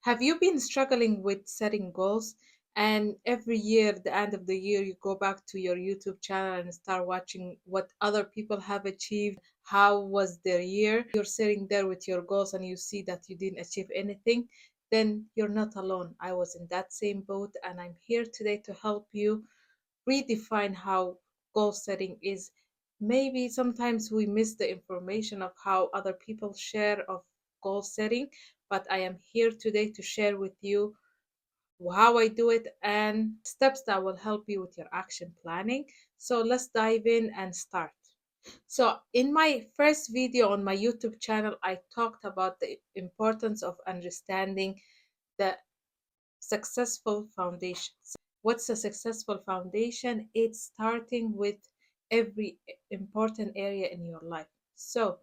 Have you been struggling with setting goals? And every year, the end of the year, you go back to your YouTube channel and start watching what other people have achieved. How was their year? You're sitting there with your goals and you see that you didn't achieve anything. Then you're not alone. I was in that same boat, and I'm here today to help you redefine how goal setting is. Maybe sometimes we miss the information of how other people share of goal setting, but I am here today to share with you how I do it and steps that will help you with your action planning. So let's dive in and start. So, in my first video on my YouTube channel, I talked about the importance of understanding the successful foundation. What's a successful foundation? It's starting with every important area in your life. So,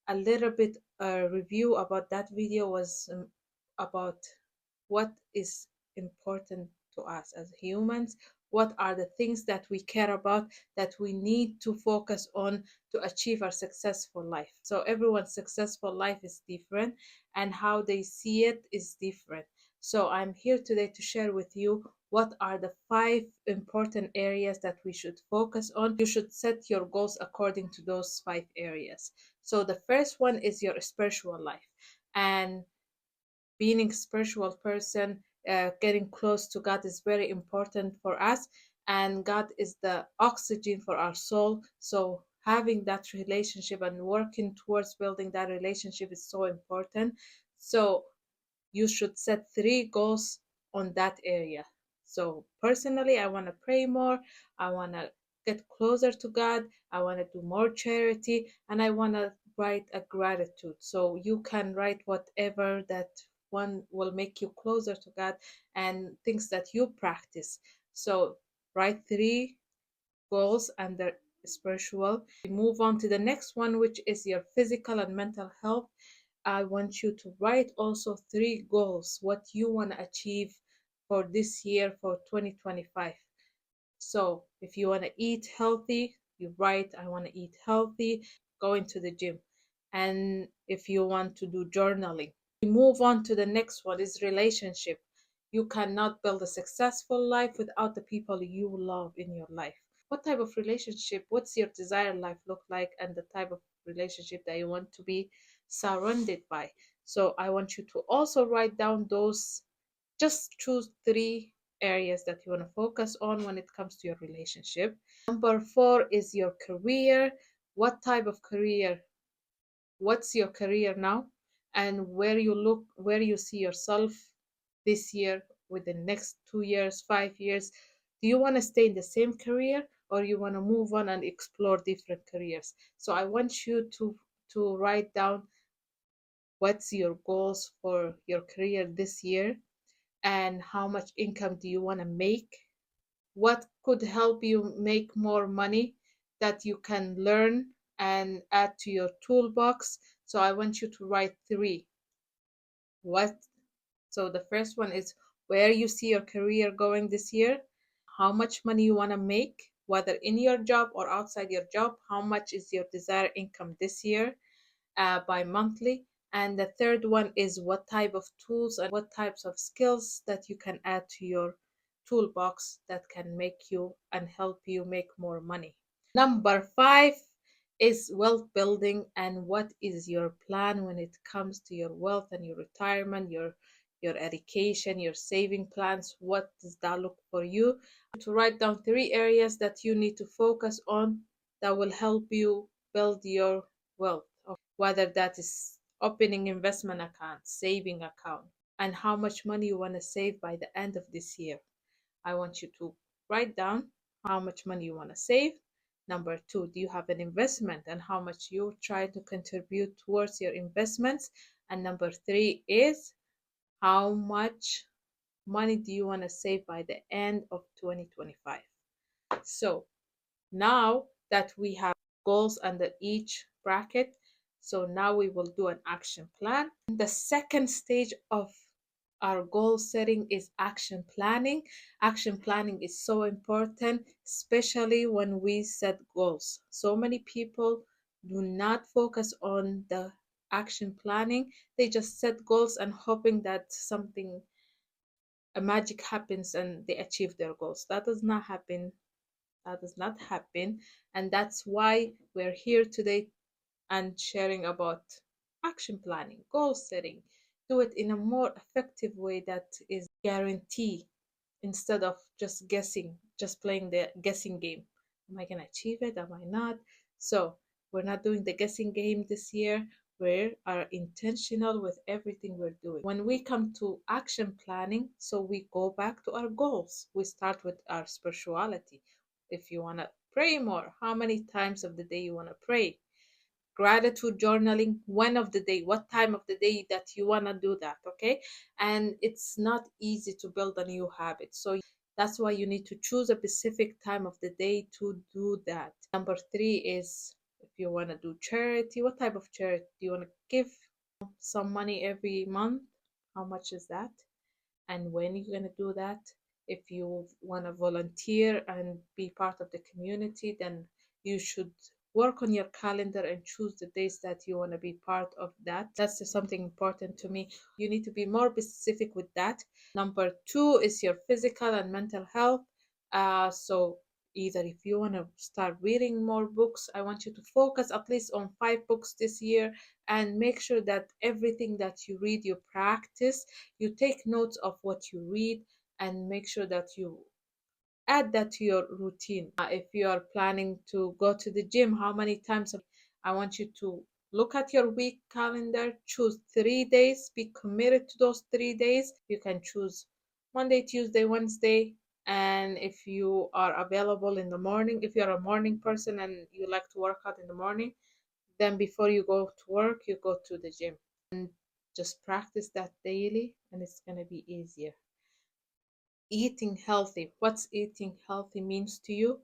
a little bit review about that video was about what is important to us as humans. What are the things that we care about that we need to focus on to achieve our successful life? So, everyone's successful life is different, and how they see it is different. So, I'm here today to share with you what are the 5 important areas that we should focus on. You should set your goals according to those 5 areas. So, the first one is your spiritual life. And being a spiritual person, getting close to God is very important for us. And God is the oxygen for our soul. So, having that relationship and working towards building that relationship is so important. So, you should set 3 goals on that area. So, personally, I want to pray more, I want to get closer to God, I want to do more charity, and I want to write a gratitude. So, you can write whatever that one will make you closer to God and things that you practice. So, write 3 goals under spiritual. We move on to the next one, which is your physical and mental health. I want you to write also 3 goals, what you want to achieve for this year for 2025. So if you want to eat healthy, you write, I want to eat healthy, going to the gym. And if you want to do journaling, we move on to the next one is relationship. You cannot build a successful life without the people you love in your life. What type of relationship, what's your desired life look like, and the type of relationship that you want to be surrounded by. So I want you to also write down those, just choose 3 areas that you want to focus on when it comes to your relationship. Number 4 is your career. What type of career? What's your career now? And where you see yourself this year, within next 2 years, 5 years? Do you want to stay in the same career, or you want to move on and explore different careers? So I want you to write down what's your goals for your career this year, and how much income do you want to make, what could help you make more money that you can learn and add to your toolbox. So I want you to write 3. What? So the first one is where you see your career going this year, how much money you want to make, whether in your job or outside your job, how much is your desired income this year, by monthly. And the third one is what type of tools and what types of skills that you can add to your toolbox that can make you and help you make more money. Number 5 is wealth building, and what is your plan when it comes to your wealth and your retirement, your education, your saving plans? What does that look for you? To write down 3 areas that you need to focus on that will help you build your wealth, whether that is opening investment account, saving account, and how much money you want to save by the end of this year. I want you to write down how much money you want to save. Number 2, do you have an investment and how much you try to contribute towards your investments? And number 3 is how much money do you want to save by the end of 2025? So now that we have goals under each bracket, so now we will do an action plan. The second stage of our goal setting is action planning. Action planning is so important, especially when we set goals. So many people do not focus on the action planning. They just set goals and hoping that something, a magic happens and they achieve their goals. That does not happen. That does not happen. And that's why we're here today and sharing about action planning, goal setting. Do it in a more effective way that is guarantee, instead of just guessing, just playing the guessing game. Am I going to achieve it? Am I not? So, we're not doing the guessing game this year. We are intentional with everything we're doing. When we come to action planning, so we go back to our goals. We start with our spirituality. If you want to pray more, how many times of the day you want to pray? Gratitude journaling, when of the day, what time of the day that you want to do that, okay? And it's not easy to build a new habit, so that's why you need to choose a specific time of the day to do that. Number three is, if you want to do charity, what type of charity do you want to give? Some money every month, how much is that? And when you're going to do that? If you want to volunteer and be part of the community, then you should work on your calendar and choose the days that you want to be part of that. That's just something important to me. You need to be more specific with that. Number two is your physical and mental health. So either if you want to start reading more books, I want you to focus at least on 5 books this year, and make sure that everything that you read you practice. You take notes of what you read and make sure that you add that to your routine. If you are planning to go to the gym, how many times I want you to look at your week calendar, choose 3 days, be committed to those 3 days. You can choose Monday, Tuesday, Wednesday. And if you are available in the morning, if you're a morning person and you like to work out in the morning, then before you go to work, you go to the gym. And just practice that daily, and it's going to be easier. Eating healthy, what's eating healthy means to you.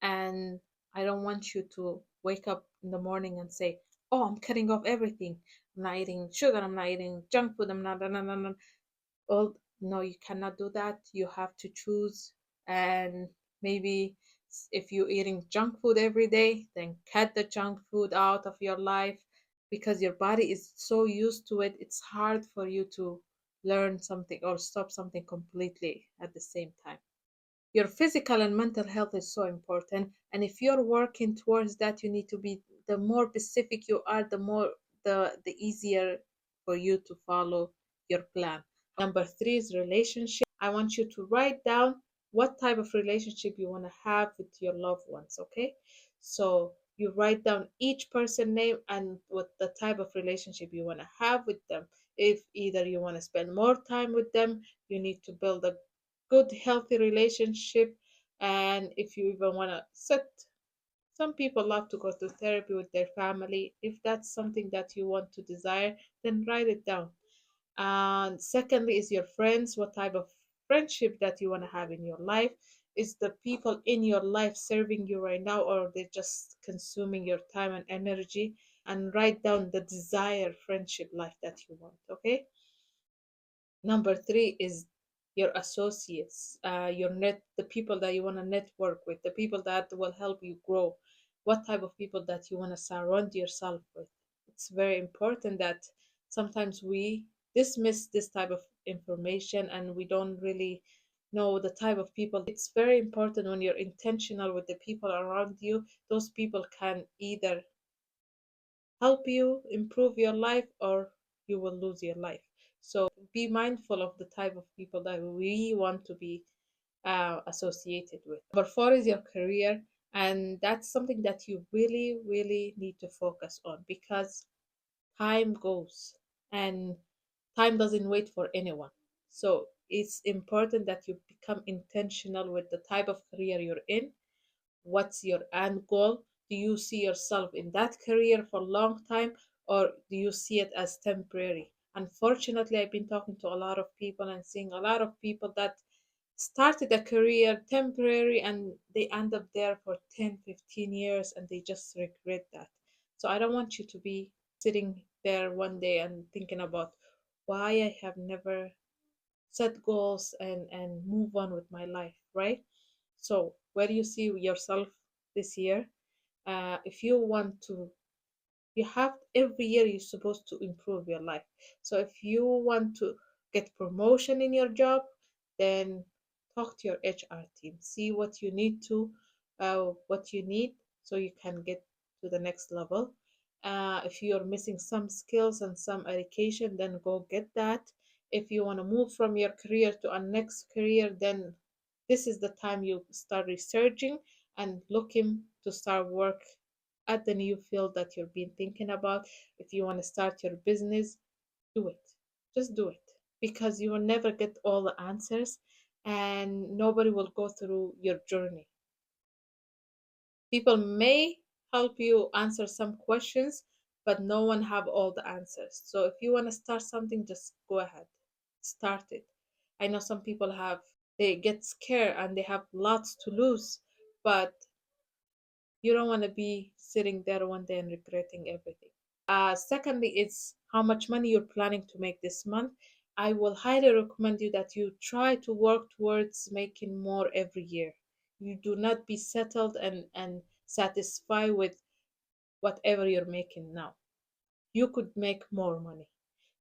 And I don't want you to wake up in the morning and say, oh, I'm cutting off everything. I'm not eating sugar, I'm not eating junk food, I'm not, no, no, no, no. Oh, no, you cannot do that. You have to choose. And maybe if you're eating junk food every day, then cut the junk food out of your life, because your body is so used to it. It's hard for you to learn something or stop something completely at the same time. Your physical and mental health is so important, and if you're working towards that, you need to be, the more specific you are, the more, the easier for you to follow your plan. Number three is relationship. I want you to write down what type of relationship you want to have with your loved ones, okay? So you write down each person name and what the type of relationship you want to have with them. If either you want to spend more time with them, you need to build a good healthy relationship. And if you even want to set, some people love to go to therapy with their family. If that's something that you want to desire, then write it down. And secondly is your friends, what type of friendship that you want to have in your life. Is the people in your life serving you right now, or they're just consuming your time and energy? And write down the desired friendship life that you want, okay? Number three is your associates, the people that you want to network with, the people that will help you grow. What type of people that you want to surround yourself with? It's very important that sometimes we dismiss this type of information and we don't really know the type of people. It's very important when you're intentional with the people around you. Those people can either help you improve your life or you will lose your life. So be mindful of the type of people that we want to be associated with. Number four is your career, and that's something that you really, really need to focus on, because time goes and time doesn't wait for anyone. So it's important that you become intentional with the type of career you're in. What's your end goal? Do you see yourself in that career for a long time, or do you see it as temporary? Unfortunately, I've been talking to a lot of people and seeing a lot of people that started a career temporary and they end up there for 10, 15 years and they just regret that. So I don't want you to be sitting there one day and thinking about why I have never set goals and move on with my life, right? So where do you see yourself this year? If you want to You have every year you're supposed to improve your life. So if you want to get promotion in your job, then talk to your HR team. See what you need so you can get to the next level. If you're missing some skills and some education, then go get that. If you want to move from your career to a next career, then this is the time you start researching and looking to start work at the new field that you've been thinking about. If you want to start your business, do it. Just do it, because you will never get all the answers, and nobody will go through your journey. People may help you answer some questions, but no one have all the answers. So if you want to start something, just go ahead, start it. I know some people they get scared and they have lots to lose, but you don't want to be sitting there one day and regretting everything. Secondly, it's how much money you're planning to make this month. I will highly recommend you that you try to work towards making more every year. You do not be settled and satisfied with whatever you're making now. You could make more money.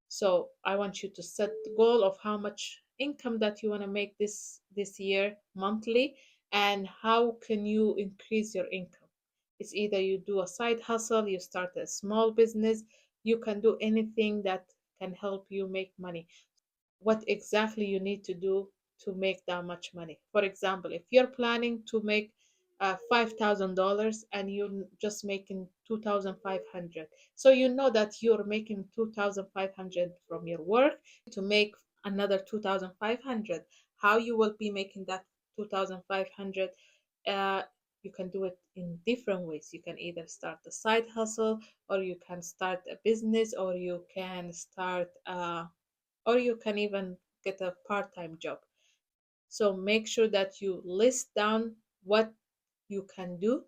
So I want you to set the goal of how much income that you want to make this year monthly, and how can you increase your income. It's either you do a side hustle, you start a small business, you can do anything that can help you make money. What exactly you need to do to make that much money. For example, if you're planning to make $5,000 and you're just making 2,500, so you know that you're making 2,500 from your work to make another 2,500. How you will be making that 2,500? Uh, you can do it in different ways. You can either start a side hustle, or you can start a business, or you can even get a part-time job. So make sure that you list down what you can do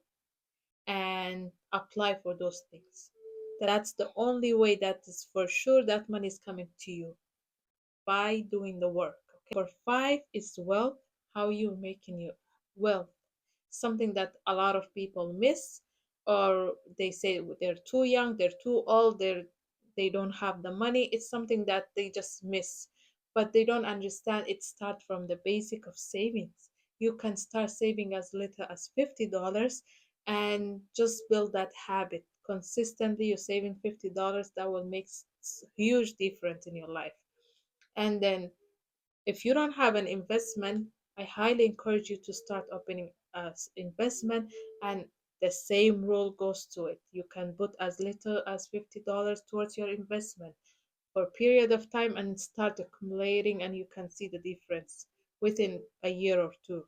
and apply for those things. That's the only way that is for sure that money is coming to you, by doing the work. Okay? For five is wealth. How you making your wealth? Something that a lot of people miss, or they say they're too young, they're too old, they don't have the money. It's something that they just miss, but they don't understand. It starts from the basic of savings. You can start saving as little as $50 and just build that habit consistently. You're saving $50, that will make huge difference in your life. And then if you don't have an investment, I highly encourage you to start opening as investment, and the same rule goes to it. You can put as little as $50 towards your investment for a period of time and start accumulating, and you can see the difference within a year or two.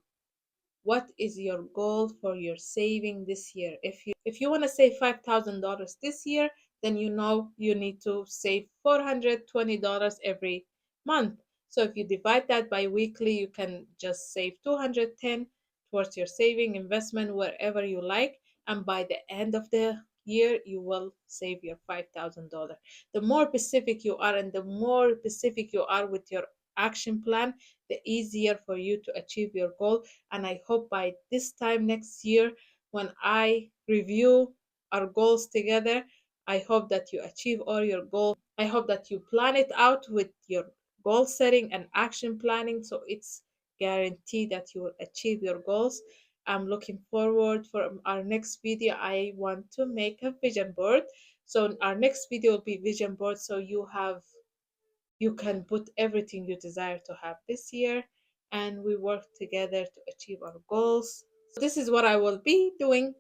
What is your goal for your saving this year? If you want to save $5,000 this year, then you know you need to save $420 every month. So if you divide that by weekly, you can just save 210 towards your saving investment wherever you like, and by the end of the year you will save your $5,000. The more specific you are, and the more specific you are with your action plan, the easier for you to achieve your goal. And I hope by this time next year, when I review our goals together, I hope that you achieve all your goals. I hope that you plan it out with your goal setting and action planning, so it's guaranteed that you will achieve your goals. I'm looking forward for our next video. I want to make a vision board. So our next video will be vision board, so you can put everything you desire to have this year, and we work together to achieve our goals. So this is what I will be doing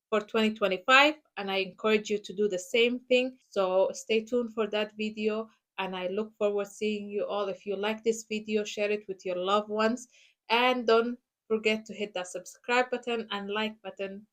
for 2025, and I encourage you to do the same thing. So stay tuned for that video, and I look forward seeing you all. If you like this video, share it with your loved ones, and don't forget to hit that subscribe button and like button.